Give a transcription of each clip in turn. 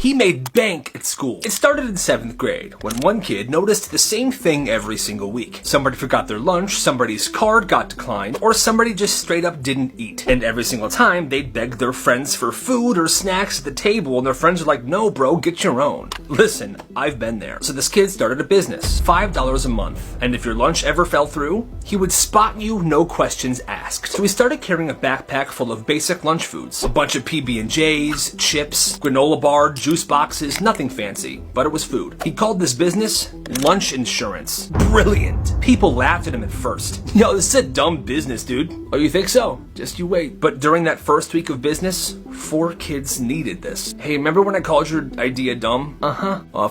He made bank at school. It started in 7th grade, when one kid noticed the same thing every single week. Somebody forgot their lunch, somebody's card got declined, or somebody just straight up didn't eat. And every single time, they'd beg their friends for food or snacks at the table, and their friends are like, no bro, get your own. Listen, I've been there. So this kid started a business, $5 a month. And if your lunch ever fell through, he would spot you, no questions asked. So he started carrying a backpack full of basic lunch foods. A bunch of PB&Js, chips, granola bar, juice boxes, nothing fancy, but it was food. He called this business Lunch Insurance. Brilliant. People laughed at him at first. Yo, this is a dumb business, dude. Oh, you think so? Just you wait. But during that first week of business, 4 kids needed this. Hey, remember when I called your idea dumb?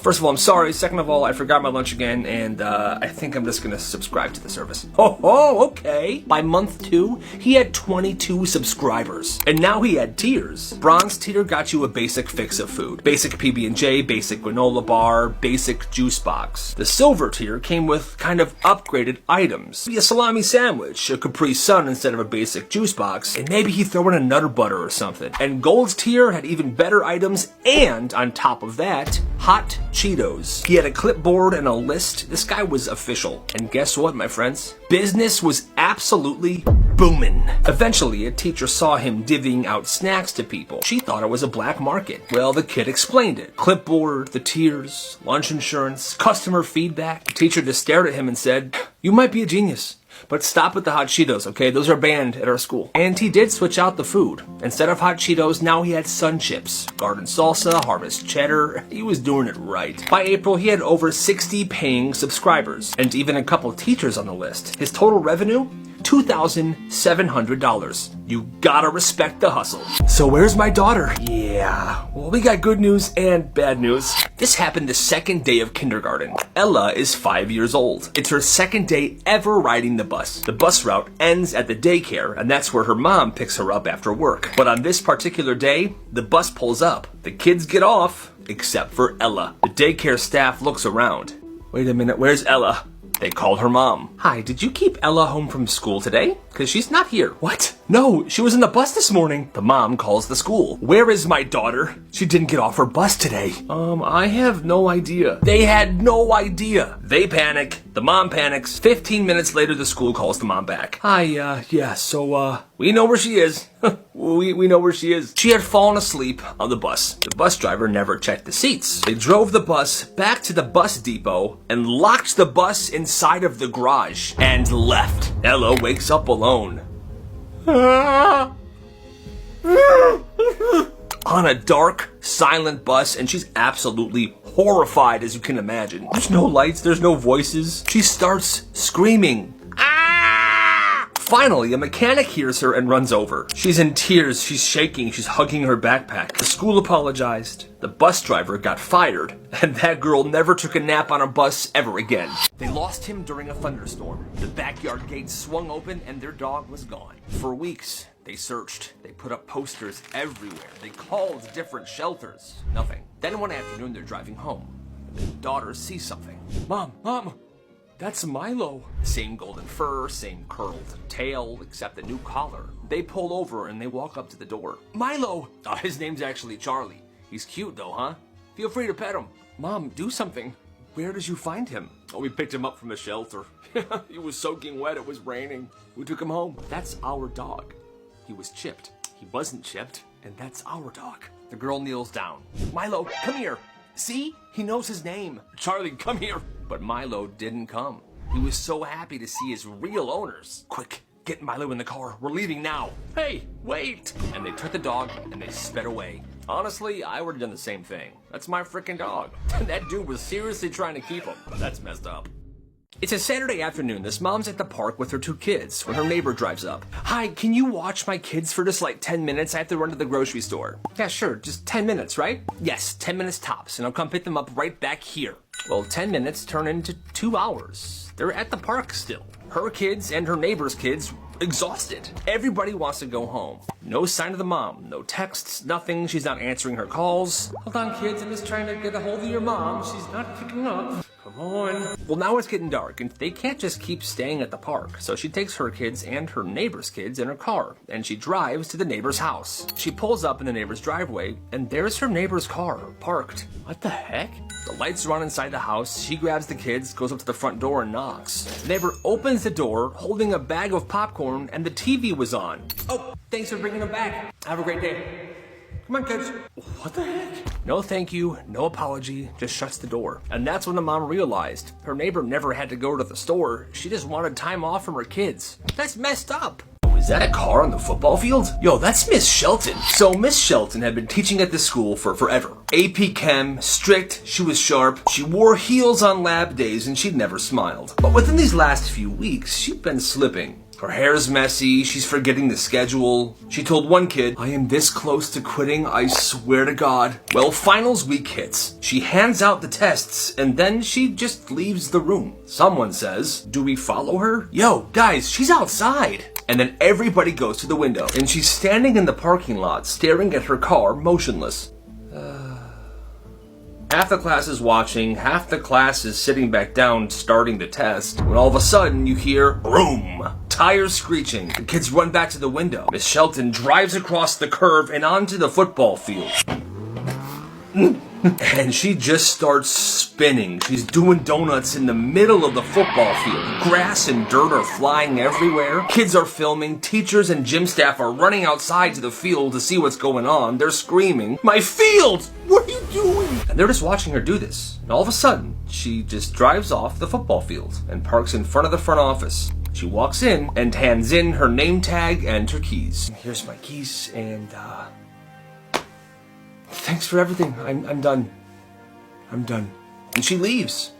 First of all, I'm sorry. Second of all, I forgot my lunch again, and I think I'm just gonna subscribe to the service. Oh, okay. By month 2, he had 22 subscribers. And now he had tiers. Bronze tier got you a basic fix of food. Basic PB&J, basic granola bar, basic juice box. The silver tier came with kind of upgraded items. Maybe a salami sandwich, a Capri Sun instead of a basic juice box, and maybe he'd throw in a Nutter Butter or something. And gold's tier had even better items, and on top of that, hot Cheetos. He had a clipboard and a list. This guy was official. And guess what, my friends? Business was absolutely booming. Eventually, a teacher saw him divvying out snacks to people. She thought it was a black market. Well, the kid explained it. Clipboard, the tiers, lunch insurance, customer feedback. The teacher just stared at him and said, "You might be a genius, but stop with the hot Cheetos, okay? Those are banned at our school." And he did switch out the food. Instead of hot Cheetos, now he had Sun Chips, garden salsa, harvest cheddar. He was doing it right. By April, he had over 60 paying subscribers, and even a couple teachers on the list. His total revenue? $2,700. You gotta respect the hustle. So where's my daughter? Yeah, well, we got good news and bad news. This happened the second day of kindergarten. Ella is 5 years old. It's her second day ever riding the bus. The bus route ends at the daycare, and that's where her mom picks her up after work. But on this particular day, the bus pulls up. The kids get off, except for Ella. The daycare staff looks around. Wait a minute, where's Ella? They called her mom. Hi, did you keep Ella home from school today? Because she's not here. What? No, she was in the bus this morning. The mom calls the school. Where is my daughter? She didn't get off her bus today. I have no idea. They had no idea. They panic. The mom panics. 15 minutes later, the school calls the mom back. Hi, we know where she is. we know where she is. She had fallen asleep on the bus. The bus driver never checked the seats. They drove the bus back to the bus depot and locked the bus inside of the garage and left. Ella wakes up alone. On a dark, silent bus, and she's absolutely horrified, as you can imagine. There's no lights, there's no voices. She starts screaming. Finally, a mechanic hears her and runs over. She's in tears, she's shaking, she's hugging her backpack. The school apologized. The bus driver got fired, and that girl never took a nap on a bus ever again. They lost him during a thunderstorm. The backyard gate swung open and their dog was gone. For weeks, they searched. They put up posters everywhere. They called different shelters. Nothing. Then one afternoon, they're driving home. Their daughter sees something. Mom! That's Milo. Same golden fur, same curled tail, except a new collar. They pull over and they walk up to the door. Milo! His name's actually Charlie. He's cute though, huh? Feel free to pet him. Mom, do something. Where did you find him? Oh, we picked him up from the shelter. He was soaking wet, it was raining. We took him home. That's our dog. He was chipped. He wasn't chipped, and that's our dog. The girl kneels down. Milo, come here. See? He knows his name. Charlie, come here. But Milo didn't come. He was so happy to see his real owners. Quick, get Milo in the car. We're leaving now. Hey, wait. And they took the dog and they sped away. Honestly, I would have done the same thing. That's my freaking dog. That dude was seriously trying to keep him. That's messed up. It's a Saturday afternoon. This mom's at the park with her 2 kids when her neighbor drives up. Hi, can you watch my kids for just like 10 minutes? I have to run to the grocery store. Yeah, sure. Just 10 minutes, right? Yes, 10 minutes tops, and I'll come pick them up right back here. Well, 10 minutes turn into 2 hours. They're at the park still. Her kids and her neighbor's kids exhausted. Everybody wants to go home. No sign of the mom. No texts, nothing. She's not answering her calls. Hold on, kids. I'm just trying to get a hold of your mom. She's not picking up. Come on. Well, now it's getting dark, and they can't just keep staying at the park. So she takes her kids and her neighbor's kids in her car, and she drives to the neighbor's house. She pulls up in the neighbor's driveway, and there's her neighbor's car, parked. What the heck? The lights are on inside the house. She grabs the kids, goes up to the front door, and knocks. The neighbor opens the door, holding a bag of popcorn, and the TV was on. Oh, thanks for bringing them back. Have a great day. Come on, kids. What the heck? No thank you, no apology, just shuts the door. And that's when the mom realized her neighbor never had to go to the store. She just wanted time off from her kids. That's messed up. Is that a car on the football field? Yo, that's Miss Shelton. So Miss Shelton had been teaching at this school for forever. AP Chem, strict, she was sharp, she wore heels on lab days, and she'd never smiled. But within these last few weeks, she'd been slipping. Her hair's messy, she's forgetting the schedule. She told one kid, I am this close to quitting, I swear to God. Well, finals week hits. She hands out the tests, and then she just leaves the room. Someone says, do we follow her? Yo, guys, she's outside. And then everybody goes to the window, and she's standing in the parking lot, staring at her car, motionless. Half the class is watching, half the class is sitting back down, starting the test, when all of a sudden you hear, boom! Tires screeching. The kids run back to the window. Miss Shelton drives across the curb and onto the football field. And she just starts spinning. She's doing donuts in the middle of the football field. Grass and dirt are flying everywhere. Kids are filming. Teachers and gym staff are running outside to the field to see what's going on. They're screaming, my field! What are you doing? And they're just watching her do this. And all of a sudden, she just drives off the football field and parks in front of the front office. She walks in and hands in her name tag and her keys. Here's my keys, and thanks for everything. I'm done. I'm done. And she leaves.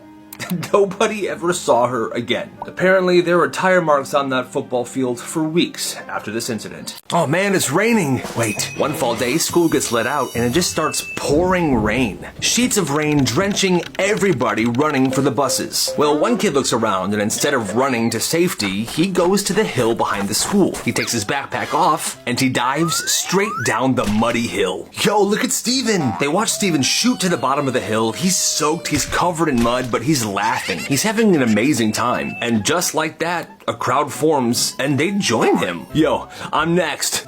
Nobody ever saw her again. Apparently, there were tire marks on that football field for weeks after this incident. Oh man, it's raining. Wait, one fall day, school gets let out and it just starts pouring rain. Sheets of rain drenching everybody running for the buses. Well, one kid looks around and instead of running to safety, he goes to the hill behind the school. He takes his backpack off and he dives straight down the muddy hill. Yo, look at Steven. They watch Steven shoot to the bottom of the hill. He's soaked, he's covered in mud, but he's laughing. He's having an amazing time. And just like that, a crowd forms and they join him. Yo, I'm next.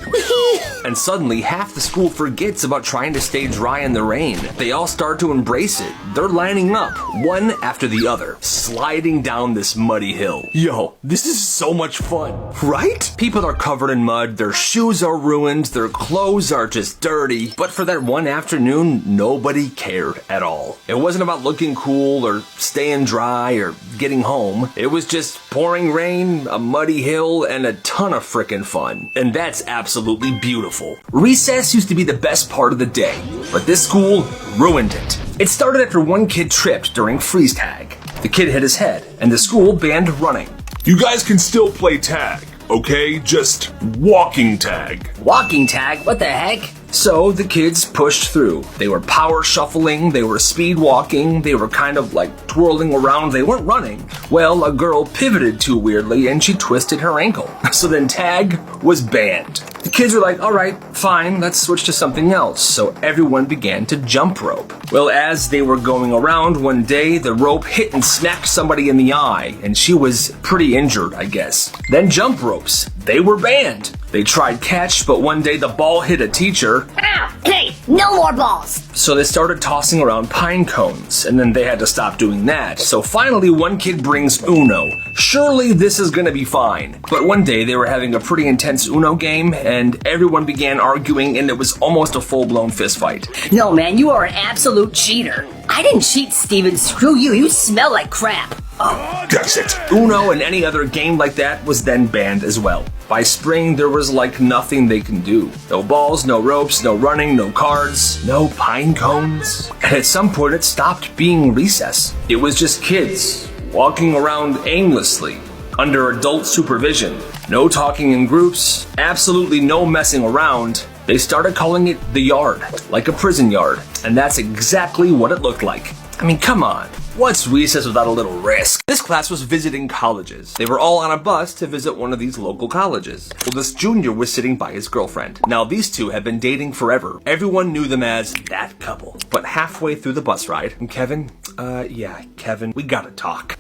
And suddenly half the school forgets about trying to stay dry in the rain. They all start to embrace it. They're lining up, one after the other, sliding down this muddy hill. Yo, this is so much fun, right? People are covered in mud, their shoes are ruined, their clothes are just dirty. But for that one afternoon, nobody cared at all. It wasn't about looking cool or staying dry or getting home. It was just pouring rain, a muddy hill, and a ton of frickin' fun. And that's absolutely beautiful. Recess used to be the best part of the day, but this school ruined it. It started after one kid tripped during freeze tag. The kid hit his head, and the school banned running. You guys can still play tag, okay? Just walking tag. Walking tag? What the heck? So the kids pushed through. They were power shuffling, they were speed walking, they were kind of like twirling around, they weren't running. Well, a girl pivoted too weirdly and she twisted her ankle. So then tag was banned. The kids were like, all right, fine, let's switch to something else. So everyone began to jump rope. Well, as they were going around one day, the rope hit and smacked somebody in the eye, and she was pretty injured, I guess. Then jump ropes. They were banned. They tried catch, but one day the ball hit a teacher. Ow! Hey, no more balls! So they started tossing around pine cones, and then they had to stop doing that. So finally, one kid brings Uno. Surely this is gonna be fine. But one day they were having a pretty intense Uno game, and everyone began arguing, and it was almost a full-blown fist fight. No, man, you are an absolute cheater. I didn't cheat, Steven. Screw you. You smell like crap. That's it. Uno and any other game like that was then banned as well. By spring, there was like nothing they can do. No balls, no ropes, no running, no cards, no pine cones. And at some point, it stopped being recess. It was just kids walking around aimlessly under adult supervision. No talking in groups, absolutely no messing around. They started calling it the yard, like a prison yard. And that's exactly what it looked like. I mean, come on. What's recess without a little risk? This class was visiting colleges. They were all on a bus to visit one of these local colleges. Well, this junior was sitting by his girlfriend. Now, these two had been dating forever. Everyone knew them as that couple. But halfway through the bus ride, and Kevin, we gotta talk.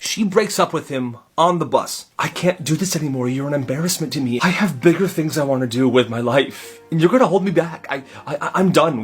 She breaks up with him on the bus. I can't do this anymore. You're an embarrassment to me. I have bigger things I want to do with my life. And you're gonna hold me back. I'm done.